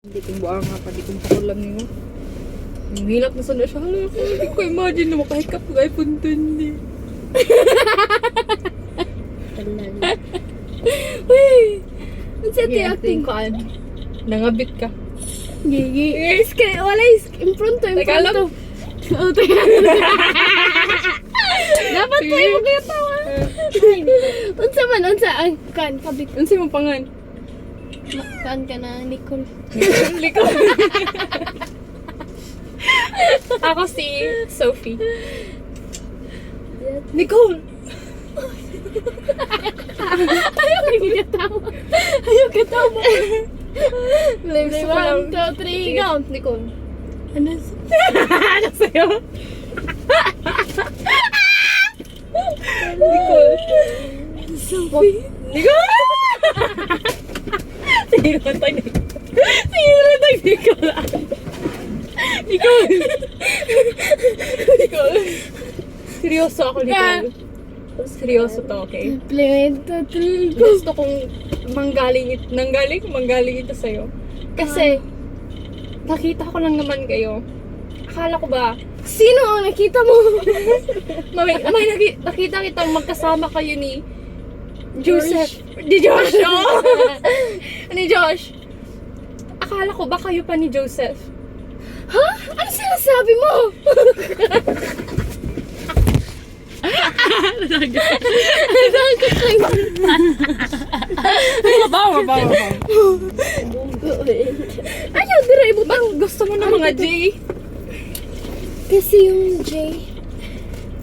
Hindi kong buang nga pa, di kong pakulam niyo. Ang hilap na sana siya. Hala, hindi ko imagine na makahikap ko ay puntan niya. Uy! Ang sa Sige, acting ko. Nangabit ka. Gigi. Yes, kaya wala is impronto, Teka lang. impronto. Oh, teka. Dapat po yung kaya tawa. Unsa man, unsa ang kan kabit. Ano siya mong pangan? Kan ka na Nicole. Liko. Ako si Sophie. Nicole! Ayaw kayo katawa. Ayaw katawa. Live Gusto ko lang. 1, 2, 3, go. Nicole. Ano sa'yo? Nicole. Sophie. Nicole! Sige naman tayo. Sige naman tayo, Nicole. Nicole! Nicole! Seryoso ako, Nicole. Seryoso to, okay? Play 1, 2, 3, go. Gusto kong manggaling ito sa'yo. Kasi, nakita ko lang naman kayo. Akala ko ba, Sino ang nakita mo? nakita kitang magkasama kayo ni Joseph. Ni Josh, oh! Ni Josh. Akala ko ba kayo pa ni Joseph? Ha? Ano sinasabi mo? Mabaw. Ayaw, dira ibutang. Gusto mo ng mga J? Kasi yung J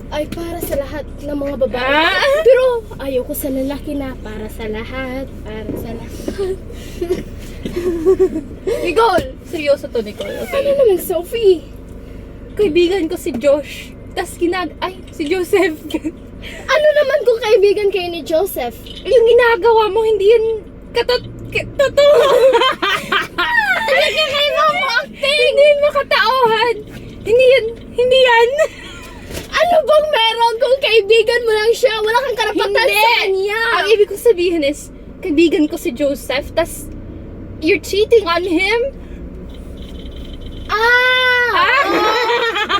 ay para sa lahat ng mga babae. Ah! Pero ayaw ko sa lalaki na para sa lahat. Para sa lahat. Nicole! Seryoso to, Nicole. Ano Okay. naman, Sophie? Kaibigan ko si Josh. Tas si Joseph. Ano naman kung kaibigan kayo ni Joseph? Yung ginagawa mo, hindi yun totoo. Nagkakaiba mo acting! Hindi yun makatauhan. Hindi yan. Ano bang meron kung kaibigan mo lang siya? Wala kang karapatan sa kanya. Ang ibig kong sabihin is, kaibigan ko si Joseph, tas you're cheating on him?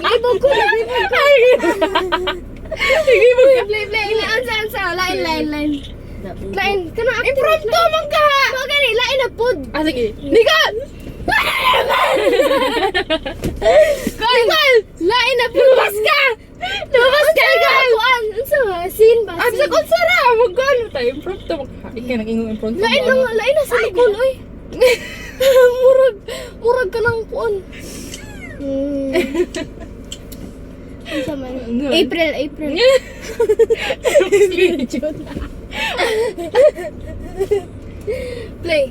Ibog ko na, ibog ko. Nag-ibog ka. Play. Ansa. Lain. Lain. Kana acting. Impromptu man ka! Magani, lain na pod. Sige. Nicole! Nicole! Lain na pod. Lumabas ka! Nicole! Ansa ba? Scene ba? Ang sakot sara! Mag-ano tayo? Impromptu. Magkakain ka ng ingong impromptu. Lain na sa Nicole, oy. Murag ka ng kuan. Ansa man? Ano? April. Play.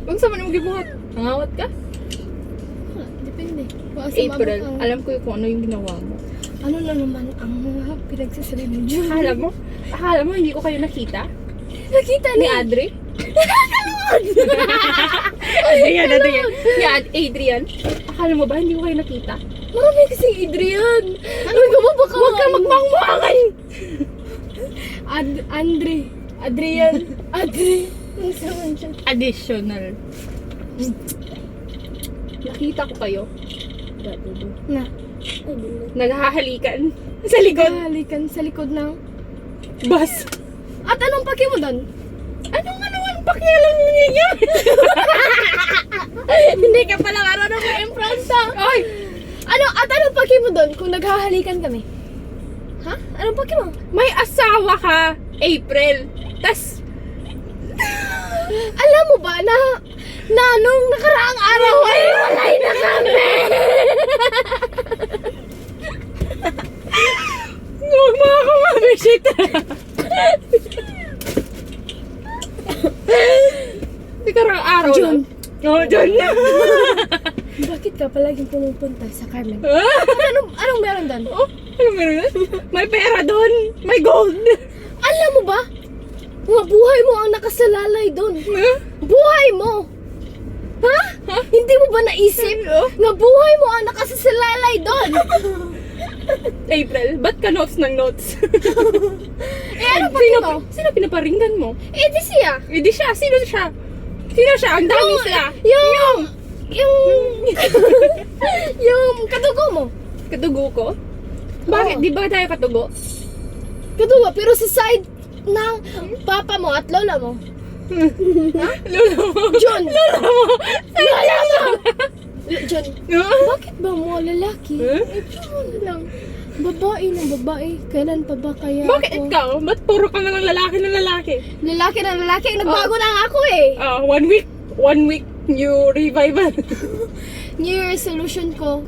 Kung saan mo gibuhat? Nangawat ka? Depende. April. Alam ko kung ano yung ginawa mo. Ano na naman ang mga pinagsasabi mo dyan? Akala mo hindi ko kayo nakita? Nakita Ni ni Adri? Adrian. Adrian. Akala mo ba hindi ko kayo nakita? Marami kasing Adrian. Ano ka ba? Baka Huwag ka magmangmangan! Adrian. Ang saman siya. Additional. Nakita ko kayo. Na. Naghahalikan. Sa likod. Halikan sa likod ng... Bus. At anong paki mo doon? Anong pakialam mo niya? Hindi ka pala marunong ma-impronta. Ay! Anong paki mo doon kung naghahalikan kami? Ha? Anong paki mo? May asawa ka, April. Tas, Alam mo ba na nung nakaraang araw ay walay na kami? huwag mga kumabishit. Di karang araw John. lang. Oh, John. Bakit ka palaging pumupunta sa Carmen? Ah? Anong meron doon? Oh, ano meron yan? May pera doon. May gold. Alam mo ba? Nga buhay mo ang nakasalalay doon. Huh? Buhay mo! Ha? Hindi mo ba naisip? Nga buhay mo ang nakasasalalay doon. April, ba't ka notes ng notes? Ano pa ito? Sino pinaparinggan mo? Eh, di siya. Hindi siya. Sino siya? Sino siya? Ang dami sila. Yung katugo mo. Katugo ko? Bakit? Oo. Di ba tayo katugo? Katugo, pero sa side ng papa mo at lola mo. Lolo mo. John! Lolo mo. Lola mo! John, Huh? bakit ba mo lalaki? Huh? John lang. Babae ng babae. Kailan pa ba kaya Bakit ako? ikaw? Ba't puro ka na ng lalaki ng lalaki? Lalaki ng lalaki. Nagbago na nga ako eh. 1 week new revival. New Year resolution ko.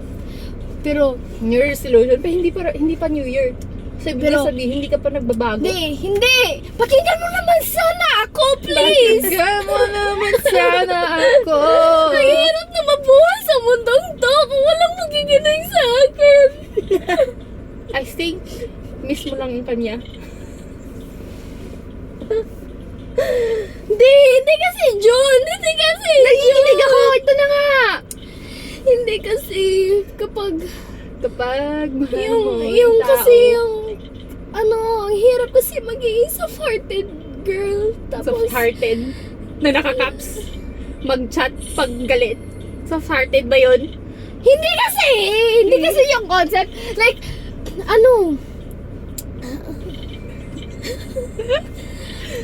Pero, New Year resolution. Pero hindi pa New Year. Pero- Sabihin, hindi ka pa nagbabago. hindi. Pakinggan mo naman sana ako, please. Pakinggan mo naman sana ako. Ang hirap na mabuhay sa mundong to kung walang magiginig sa akin. I think, miss mo lang yung kanya. Hindi kasi June. Hindi kasi Nakikinig June. ako! Ito na nga! Hindi kasi kapag Kapag mahal mo yung tao, kasi yung ang hirap kasi maging soft-hearted girl. Tapos soft-hearted na nakakaps, mag-chat pag galit. Soft-hearted ba yun? hindi kasi yung concept. Like,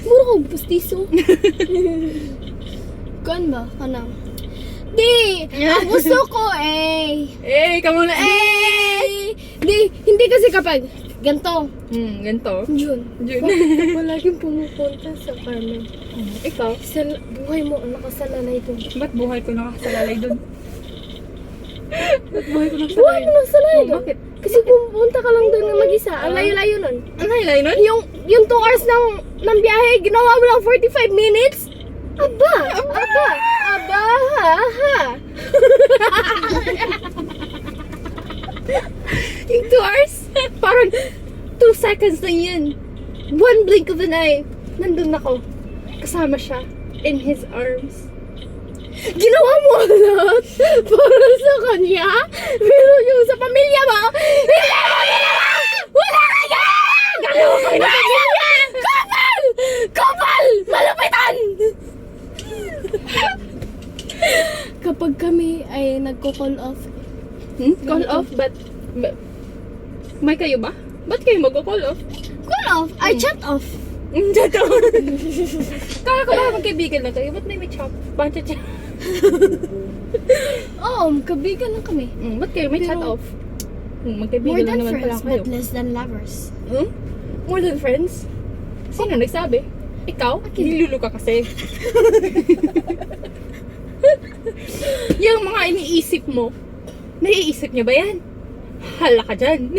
mura ko pustiso. Kuan ba? Di! Ang gusto ko Ka muna. Hindi kasi kapag ganito. Ganito. June. June. Bakit ka palaging pumupunta sa Carmen? Ikaw, Buhay mo ang nakasalalay doon. ba't buhay ko nakasalalay dun? Ba't buhay ko Buhay nakasalalay mo nakasalalay doon? Bakit? Kasi pumunta ka lang doon na mag-isa. Ang layo-layo nun. Ano highlight nun? Yung 2 hours ng biyahe, ginawa mo lang 45 minutes? Aba! Ha! Yung 2 hours? Parang 2 seconds lang yun. One blink of an eye. Nandun ako. Kasama siya. In his arms. Ginawa mo lahat para sa kanya? Pero yung sa pamilya mo, hindi mo ginawa! Wala ka ginawa! Ginawa ko na pamilya! Kapal! Malupitan! Kapag kami ay nagko-call off, Call off? But may kayo ba? Ba't kayo mag-call off? call off, I chat off. Totoo. Kala ko ba magkaibigan na kayo? Ba't may chat? Bunch of chat? Oo, kabigan lang kami. Ba't kayo may chat Pero- off? More Magkaibigan lang than naman pala friends, kayo. but less than lovers. More than friends? Sino nagsabi? Ikaw? Nilulu ka kasi. Yung mga iniisip mo, naiisip niya ba yan? Hala ka dyan.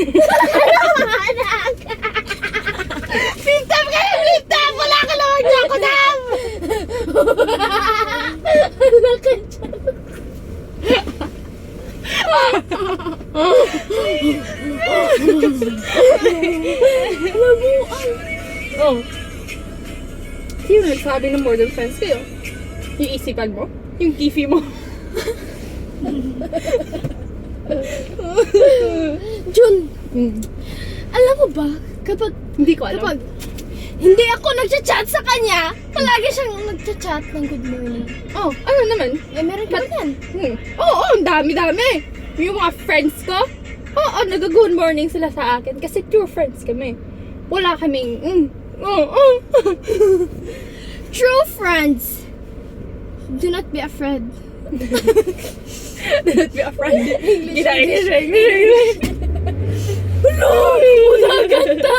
Flip-top kayo! Flip-top! Wala ka naman dyan ko dam! Wala ka dyan. Oh. Sino nagsabi ng more than friends kayo? Yung isipan mo? Yung kifi mo? Jun, alam mo ba, kapag Hindi ko alam. hindi ako nagchat-chat sa kanya, palagi siyang nagchat-chat ng good morning. Oh, ano naman? Meron ka ba yan? Oo, ang dami-dami. Yung mga friends ko, oo, nag-good morning sila sa akin kasi true friends kami. Wala kaming, True friends, do not be afraid. Don't be a friend. English. No! Wala ganda!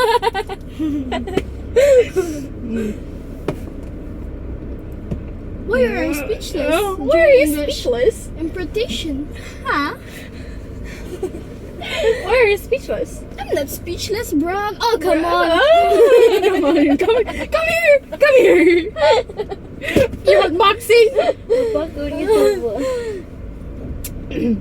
Why are you speechless? Why are you speechless? Impretation. Huh? Why are you speechless? I'm not speechless, bro. Oh, come on. Come on. Come here. Come here. You're unboxing.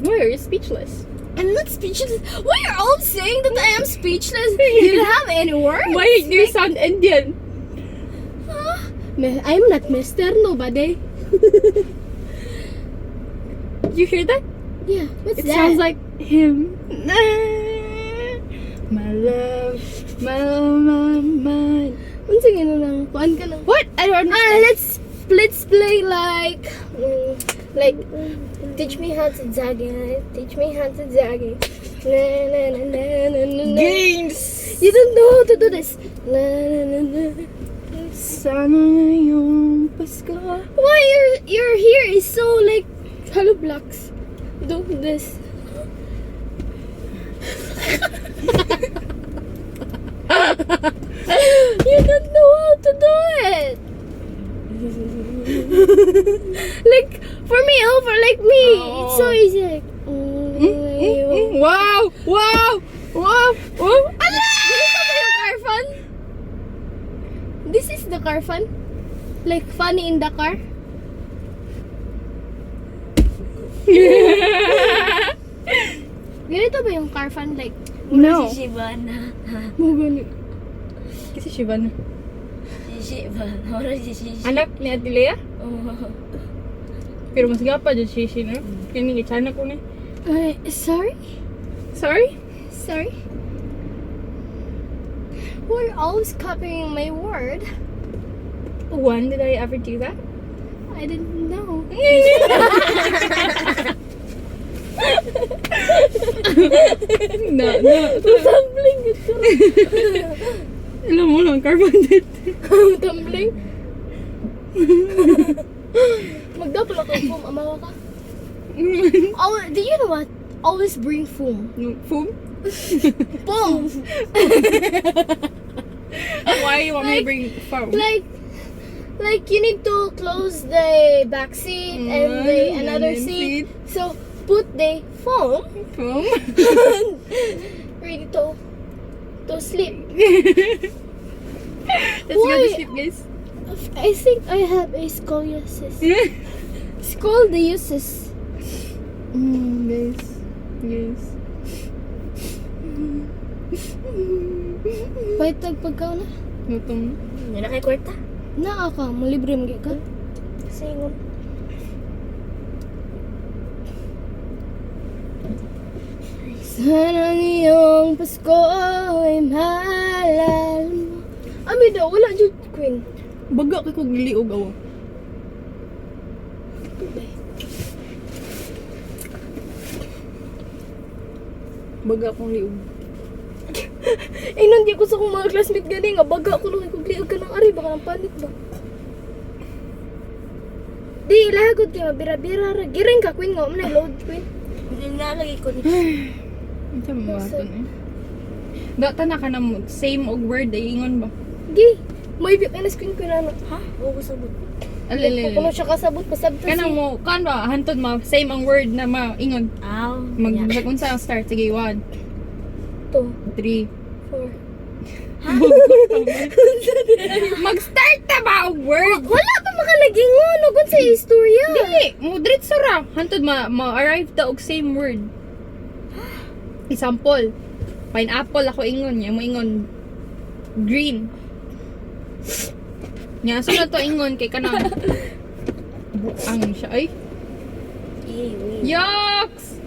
Why are you speechless? I'm not speechless. Why are all saying that I am speechless? You don't have any words? Why do you sound Indian? Huh? I'm not Mr. Nobody. You hear that? Yeah, what's It that? sounds like him. My love, my. Unsa nga na lang? Kuan ka lang. What? I don't understand. let's play like teach me how to zagi. Teach me how to zagi. Na, na, na, na, na, na, na. Games! You don't know how to do this. Na, na, na, na. Sana ngayong Pasko. Why your hair is so like hollow blocks? Do this. You don't know how to do it. Like for me, over like me, it's so easy. Like, Wow! Wow! Wow! Wow! Ala! Ganito ba yung car fun? This is the car fun? Like funny in the car? Ganito ba yung car fun? Like, No. Si Shibana. mo gani. Kasi Shivan. Si Shibana. Ora si Shishi. Anak ni Ate Lea? Oh. Pero mas gapa dyan Shishi na. Kini gitsana ko ni. Sorry? Sorry? Sorry? We're always copying my word. When did I ever do that? I didn't know. No. Tumbling ito. Alam mo lang, carbon date. Tumbling. Magdapal ako foam. Amawa ka. Oh, do you know what? Always bring foam. Foam? Foam! Why you want me to Like- bring foam? Like you need to close the back seat and the another and seat. So put the foam Foam? ready to sleep. Let's go Why? to sleep, guys. I think I have a scoliosis. Scoliosis. Guys. Yes. Paitag pagkaw na. Gutom. Hindi na kay kwarta. Naa ka, malibre mo ka. Singon. Sana ngayong Pasko ay mahalal mo. Ami daw, wala dyan, Queen. Baga kay kog liog awa. Baga akong liog. Eh, nandiyan ko sa kong mga classmate gani nga, baga ko lang ikugliog ka ng ari, baka ng panik ba? Di, lahagod kayo, bira-bira ra. Giring ka, Queen, nga, manay load, Queen. Hindi na lagi ko. Ang sama mo aton eh. Data na ka na mo, same og word ay ingon ba? Gi, may biyok na Queen, Queen, ano. Ha? Oo, sabot. Kuno siya kasabot, pasabot Kanang mo, kan ba, hantod ma, same ang word na ma-ingon. Aw. Unsa ang start? Sige, 1, 2, 3. 4. Mag-start na ba ang word? Wala pa makalaging mo, nugon sa istorya. Dili, mo diretso ra. Hantod ma-arrive ta og same word. Example, pineapple ako ingon, nya mo ingon green. Nya so na to ingon kay kanang buang siya ay. Yucks!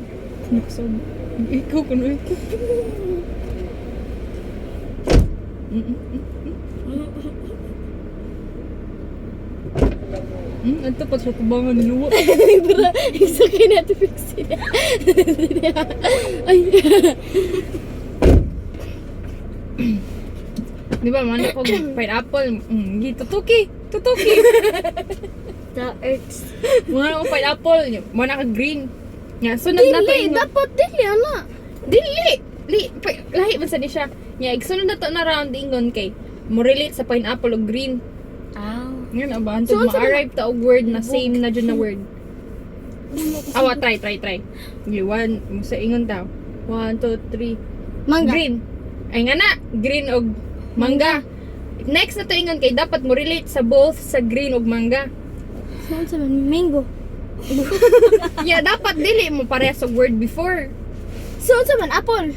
Nukson. Ikaw kuno ikaw. Ito pa siya tubangan ni Luwa. Bra, isa kayo natin fix niya. Ay. Di ba, man ako pineapple. Tutuki. Tutuki. The earth. Muna ako pineapple. Muna ka green. Nga, sunod na to Dili, ingon. dapat dili, ana. Dili. Lahi man sa ni siya. Nga, sunod na to na round ingon kay. Mo relate sa pineapple o green. Aw. Ngayon, abahan So, to. unsa Ma-arrive ta og word na same na dyan na word. Awa, try. Sige, 1. Sa ingon daw. 1, 2, 3. Mangga. Green. Ay nga na. Green og mangga. Next na to ingon kay dapat mo relate sa both sa green og mangga. Saan sa man? Mango. Yeah, dapat dili mo parehas og word before. Saan sa man? Apple.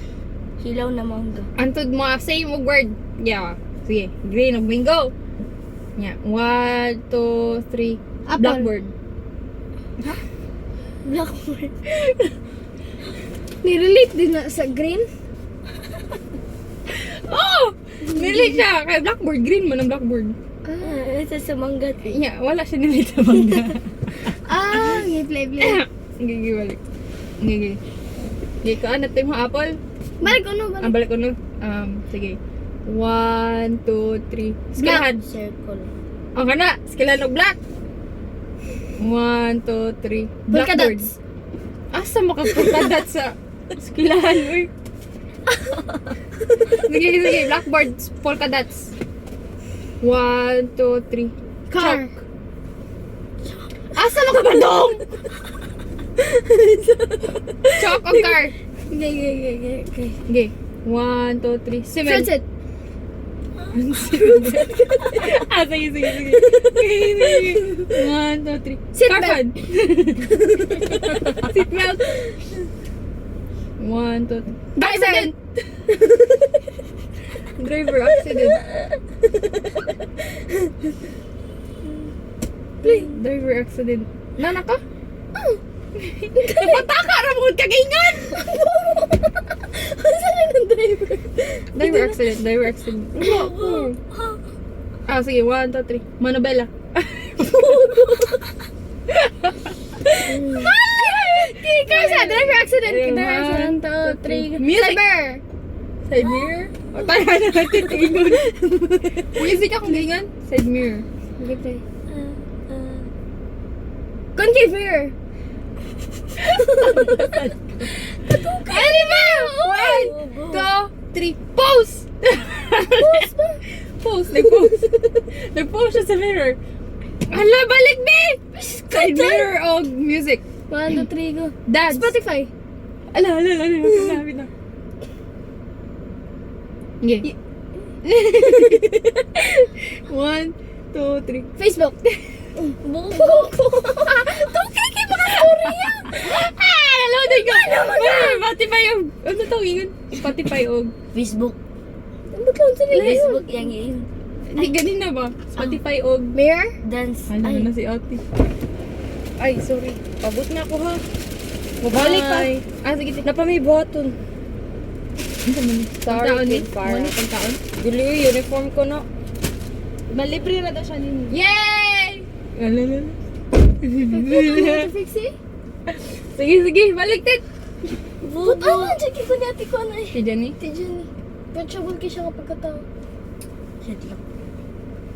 Hilaw na mangga. Antod mo same og word. Yeah. Sige, green og mango. Yeah. 1, 2, 3. Apple. Blackbird. Blackboard. Nirelate din na sa green. Oh! Relate siya. Kay blackboard. Green man ang blackboard. Ah. nilista sa mangga. Yeah, wala siya nilita sa mangga. Play. Gigi, balik. Gigi. Gigi ko, ano tayo mo apple? Balik ko no, Balik ko no. Sige. 1, 2, 3. Skilahan. Circle. Ang kana, skilahan og black. 1, 2, 3. Polka Blackboard. dots. Asa makapulka dots sa skilahan, uy? Sige. Blackboard, polka dots. 1, 2, 3. Car. Asa makapandong? Chalk o car? Okay. Okay. 1, 2, 3. Cement. Sunset. Sige. 1, 2, 3. Seatbelt. Carbon. Seatbelt. 1, 2, 3. Accident. Driver accident. Driver accident. Nana ka? Napataka ra mo kagingan. Saan ang driver? Driver accident. Sige, 1, 2, 3. Manobela. Car sa driver accident. Okay, Driver accident. 1, 2, 3. Music. Cyber. Side mirror? O tayo na natin tingon. Music akong gingan. Side mirror. Okay, play. Concave mirror. Animal! 1, 2, 3. Pose! Pose. Nag-pose siya sa mirror. Hala, balik be! Side mirror o music. 1, 2, 3, go. Dance. Spotify. Ala. Sinabi na. Okay. 1, 2, 3. Facebook. Buko. Tukay kay mga Korea. Naloaded ka! Spotify og... Ano tawag Spotify og... Facebook. Ba't lang sa nila yun? Facebook yang yun. Hindi, ganin na ba? Spotify og... Mirror? Dance. Ano Ay, na si ate? Ay, sorry. Pabot na ako ha. Mabalik ka. Sige. Napamay button. Sorry, kid, para. Pagkaon? Dili, uniform ko na. Malibre na daw siya ninyo. Yay! Fix eh? Sige. Baliktad! But ano, Jackie ko natin ko na eh. Si Jenny? Si Jenny. Touchable kayo siya kapag katao. headlock.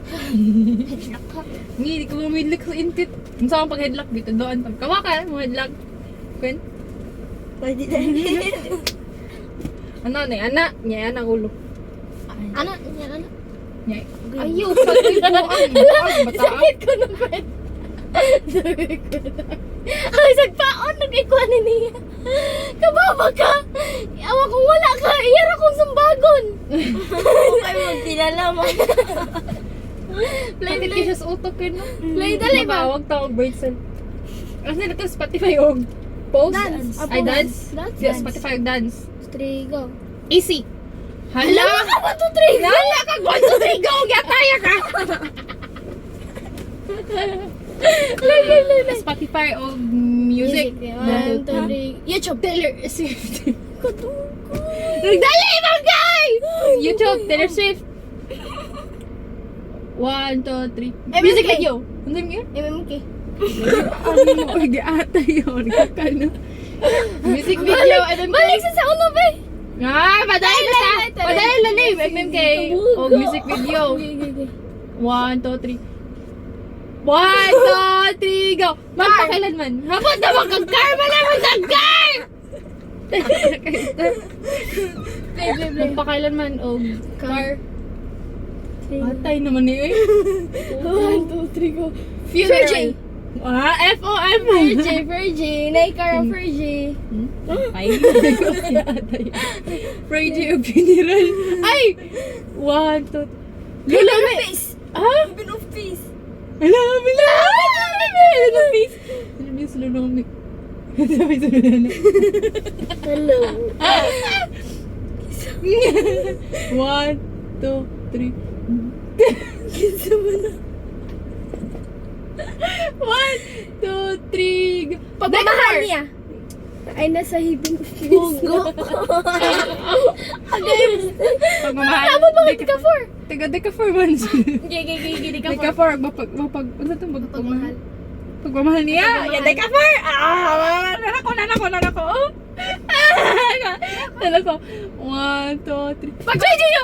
Headlock ka. Hindi ko mamidlock sa intit. Kung saan pag headlock dito, doon. Kawa ka, mo headlock. Kwen? Pwede na rin. Ano, anak? Niya, anak ulo. Ano? Yan, ano? Niya. Ayaw, Sabi ko, ang bataan. sakit ko na ba? Sakit ko na. Ay, sagpaon, nag-ikuan na niya. Kababa ka. Awa kung wala ka, iyara kong sumbagon. Okay, magtinalaman. Bakit kayo sa utok yun, no? Play, dali ba? Huwag tawag Braidson. Kasi na ito Spotify og post. Dance. Ay, dance? Dance. Yeah, Spotify og dance. 3, go. Easy. Hala Hala! ka, 1, 2, 3, go! Hala ka! 1, 2, 3, go! Gataya ka! Play. Spotify og music. 1, 2, 3. YouTube. Taylor Swift. Nagdali, Mangay! YouTube, Taylor Swift. 1, 2, 3. Music video. Ano yun? MMK. Ano mo? Uy, gaata yun. Kakano. Music video. Balik sa uno, be. Madali na sa. Madali na name. MMK. Og music video. Okay. 1, 2, 3. 1, 2, 3, go! Magpakailanman. Habot na magkag-car! Malamang kag-car! Play. Magpakailanman o car. Car. Atay naman eh. 1, 2, 3, go. Funeral. F-O-M. Fergie. Naikara Fergie. Ay, Friday o funeral. Ay! 1, 2, Lola na. Ha? Bin of peace. Ala, bila! Lola face. Ano yung sa Lola Mick? Sabi sa Lola na. Hello. 1, 2, 3. Kinsa mo na. 1, 2, 3. Pagmamahal niya. ay nasa hibing bugo. Pagmamahal. Abot mo ka for. Tiga for months. Gigi ka Deka for. for. Ano ito? Pagmahal. Pagmamahal niya. Yan, deka for. Nanako. Nanako. 1, 2, 3. Pag-JJ nyo!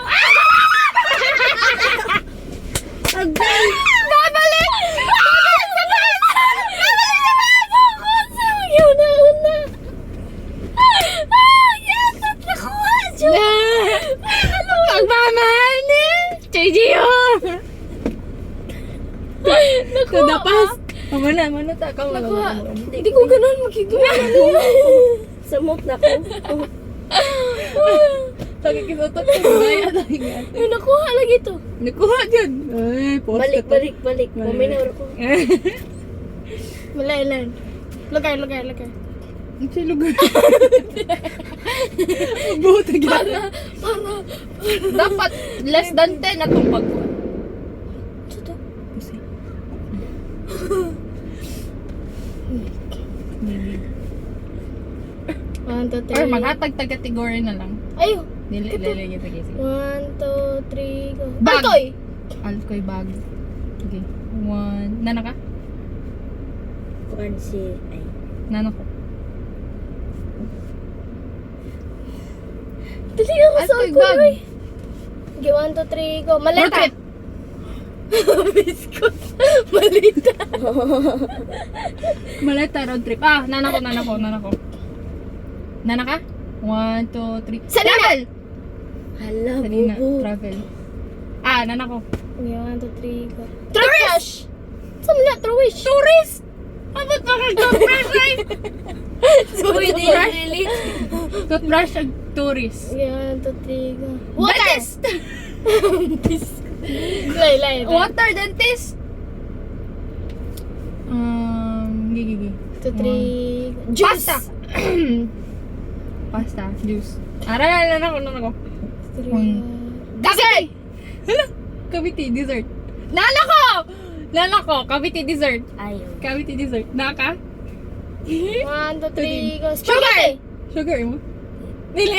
Agay! Babalik! Babalik sa bus! Babalik sa bus! Kusang yun na una. Yes! At nakuha! Pagmamahal ni JJ yun. Nakuha To the past. Mana ta ka mo. Nakuha. Hindi ko ganun magiging. Samok na ko. Lagi kisutot ko. Gaya na Ay, nakuha lagi to. Nakuha dyan. Ay, post Balik, ka to. balik, balik. Maminor ko. Malailan. Lugar. Ang sa lugar. Buto gyan. Dapat less than 10 na itong pagkuha. One, two, three. Or maghatag taga-category na lang. Ayun. Dili. 1, 2, 3, go. Bag. Altoy! Alkoy bag. Okay. 1. Nana ka? Kuan si... Ay. Nana ko. Dali ako sa Altoy alcohol. bag. Okay, 1, 2, 3, go. Maleta. Portrait. Biscuit. Malita. Maleta road trip. Nana ko. Nana ka? 1, 2, 3. Sanina. Hala, Sanina. bubo. Travel. Nana ko. Okay, 1, 2, 3, go. Toothbrush! Saan na? Truwish! Tourist! Abot pa kang toothbrush ay! Uy, di really. Toothbrush ang tourist. Okay, 1, 2, 3, go. Water! Dentist! Lay. Water dentist! Gigi. 2, 3, go. Pasta! Pasta. Juice. Nana ko. 3, Dessert! Hala! Cavite dessert. Nana ko! Cavite dessert. Ayaw. Cavite dessert. Naka? 1, 2, 3, go. Sugar! Sugar mo? Dili.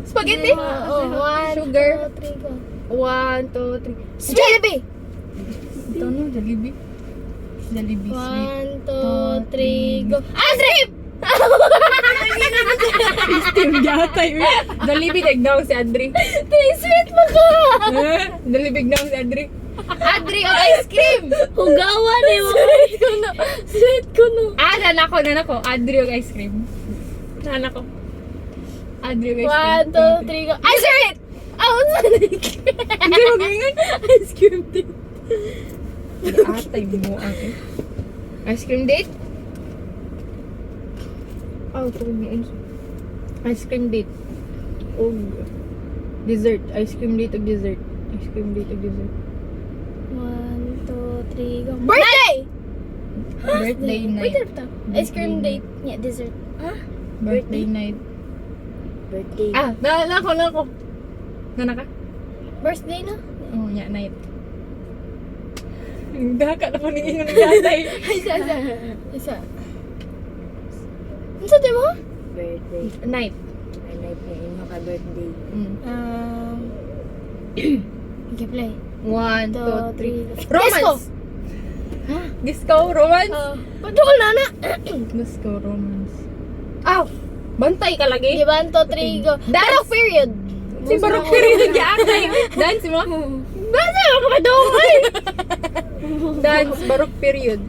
Spaghetti? Oh, 1, Sugar. 2, 3, go. 1, 2, 3. Jollibee! Ito no, Jollibee. Jollibee sweet. 1, 2, 3, go. Ice cream! Steam gatay. Jollibee nagdaw si Adri. Sweet mo ka! Jollibee nagdaw si Adri. Adri, ang ice cream! Hugawan eh mo. Sweet ko no. Nana ko. Adri yung ice cream. Nana ko. Adri yung ice cream. 1, 2, 3, go. Ice cream! Unsa na Hindi mo ganyan. Ice cream din. Atay mo ate. Ice cream date? Ice cream date. Dessert. Ice cream date og dessert. 1, 2, 3, go. Birthday! Birthday Wait, night. ano to? Ice cream date. Yeah, dessert. Birthday night. Birthday. Nana ko. Nana ka? Birthday na? Oh, yeah, night. Daka na pa ni ingon ng gatay. Isa. Ano sa mo? Birthday. Night. Ay, like na ino ka birthday. Okay, play. 1, 2, 3. Romance! Disco! Disco, romance? Padukol na na! Disco, romance. Bantay ka lagi. 1, 2, 3, go. Darok period! Si Barok Period nag-aakay. Dance mo? Basta ako kadungay! Dance, Barok Period.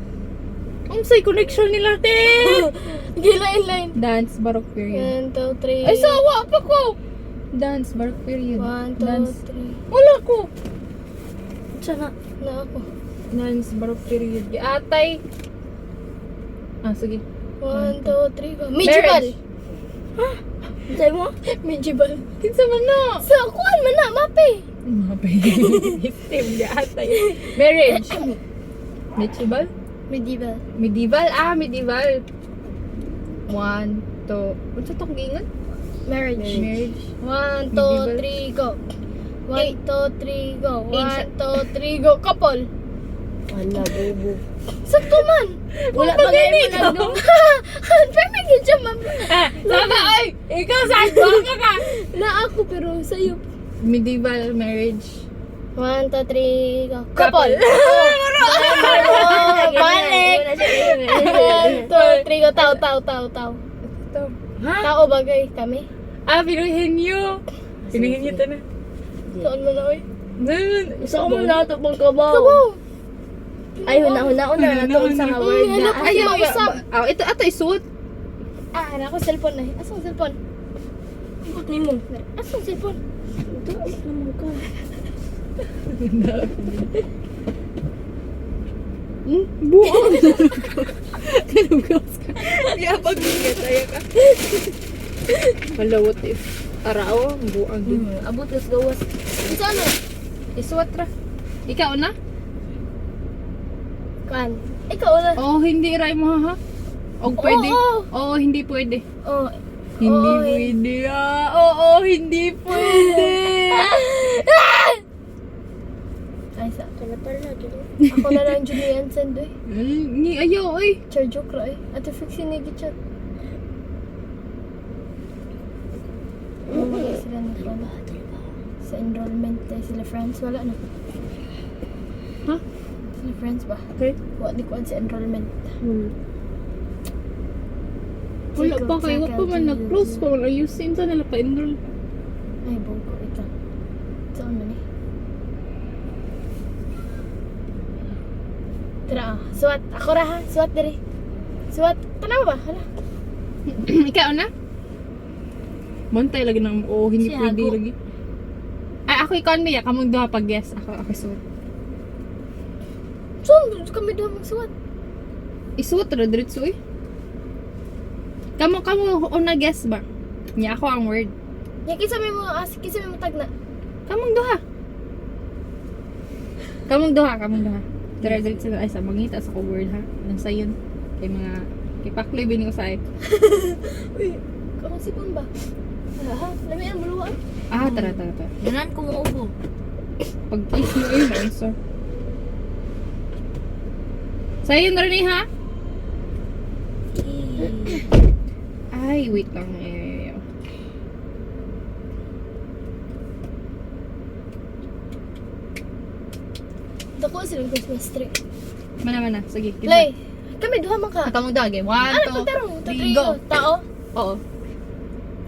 Sa'y connection nila, te! Line. Dance, Barok Period. 1, 2, 3. Ay, sawa pa ko! Dance, Barok Period. 1, 2, Dance. 3. Wala ko! Sana. Na ako. Dance, Barok Period. Atay. Sige. 1, 2, 3, go. Medieval! Say mo? Medieval. Kinsa man na? Sa kuan man na, mape! Mapay. Steam atay. Marriage. Medieval? Medieval. Medieval? Medieval. 1, 2. Ano sa itong gingan? Marriage. Marriage. 1, 2, Medieval. 3, go. 1, 2, 3, go. 1, Ancient. 2, 3, go. Couple. Wala, bubo. Sakto man. Wala Ang pa kayo bagay mo ikaw. nagdum. Perfect yun siya, ma'am. Sama, ay! Ikaw saan ka? Na ako, pero sa'yo. Medieval marriage. 1, 2, 3, go. Couple. Couple. Balik. 1, 2, 3, go. Tao. Tao bagay kami. Pinuhin niyo. Pinuhin niyo ito na. Saan mo na, oy? Isa ko muna ito pang kabaw. Kabaw. Ay, huna na ito sa word na. Ay, mausap. Ito isuot. Ano ako cellphone na. Asang cellphone? Bakit ni mo? Asang cellphone? Ito, naman ka. Buong. Kanugas ka. Kaya pag-ingat, ayaw ka. Malawot eh. Arao, buang. Abot kas gawas. Isa na. Isuot ra. Ikaw na? Kan. Ikaw na. Oo, hindi ray mo ha. O pwede. Oo. Oo, hindi pwede. Oh. Hindi Oo, pwede ah. Oo, hindi pwede. Ay, sa. Kalapar na, dito. Ako na lang Julian Sandoy. Ni ayaw ay. Charjo kra ay. Ate fix ni gichat. Wala sila na pala. Sa enrollment tayo sila friends. Wala na. Ha? Sila friends ba? Okay. Wala di ko sa enrollment. Wala pa kayo. Wala pa man nag-close pa. Wala ayusin. Saan nila pa-enroll? Ay, bogo. Ito. Saan man eh? Tara, suwat. Ako ra ha. Suwat diri. Suwat. Tanaw ba? Hala. Ikaw na? Montay lagi ng hindi Si pwede Hago. lagi. Ay, ako ikaw niya. Kamong duha pag yes. Ako suot. So, kami doon magsuwat. Isuot ra diretso eh. Kamo una guess ba? Niya ako ang word. Yan, kisa may mga kisa may matag na. Kamong duha. Kamong duha. Diretso na ay sa mangita sa ko word ha. Nang sayon kay mga kay Pakloy bini usay. Uy, kakasipon ba? Ha? Lami ang buluan. Tara. Yanan ko mo ubo. Pag kiss mo yun, answer. Sayon rin eh, ha? Ay, wait lang. Dako silang Christmas tree. Mana. Sige. kita. Lay, kami duha man ka. Kamong duha, game. 1, Ano 2, tarong? 3, go. Tao? Oo.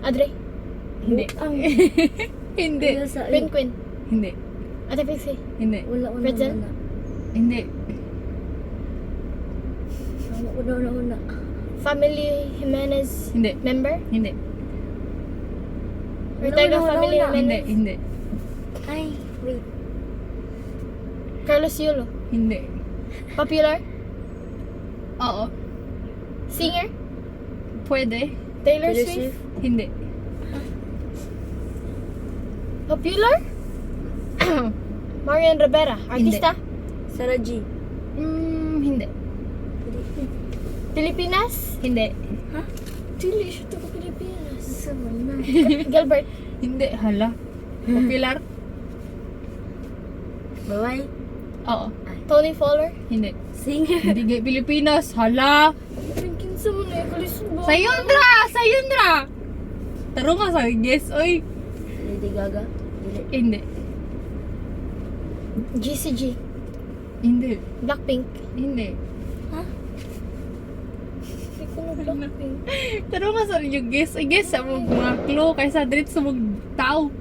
Adre? Hindi. Ang Hindi. sa Queen? Hindi. Ate Pixie? Hindi. Wala una. Pretzel? Hindi. Una. Family Jimenez Hindi. member? Hindi. Ortega Wala, family wala. Hindi. Jimenez? Hindi. Ay, wait. Carlos Yulo? Hindi. Popular? Oo. Singer? Pwede. Taylor Taylor Swift? Swift? Hindi. Popular? Marian Rivera? Artista? Sarah G. Hindi. Pilipinas? Hindi. Dili siya taga Pilipinas. Sa man na. Gilbert? Hindi. Hala. Popular? Baway. Oo. Tony Fowler? Hindi. Singer. Hindi gay Pilipinas. Hala. Thinking sa mo na kalisubo. Sayundra. Taro nga sa guess, oy. Lady Gaga. Dili. Hindi. GCG? Hindi. Blackpink? Hindi. Hindi ko na Blackpink. Taro nga sa yung guess. Ay, guess sa mga clue kaysa direct sa mga tao.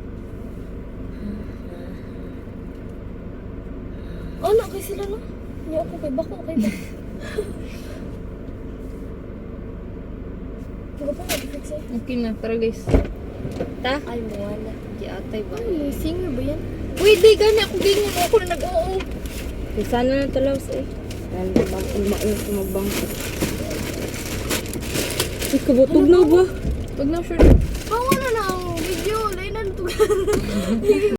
Oh, na kay sila no? Hindi ako kay bako kay ba? Ano pa na-fix eh? Okay na, tara guys. Ta? Ay, mawala. Di atay ba? Ay, may singer ba yan? Pwede, gani ako ganyan ako na nag-oo. Sana na talaw sa eh. Magbang. Kabutog na ba? Wag na sure. Oh, wala na ang video. Lain na ito.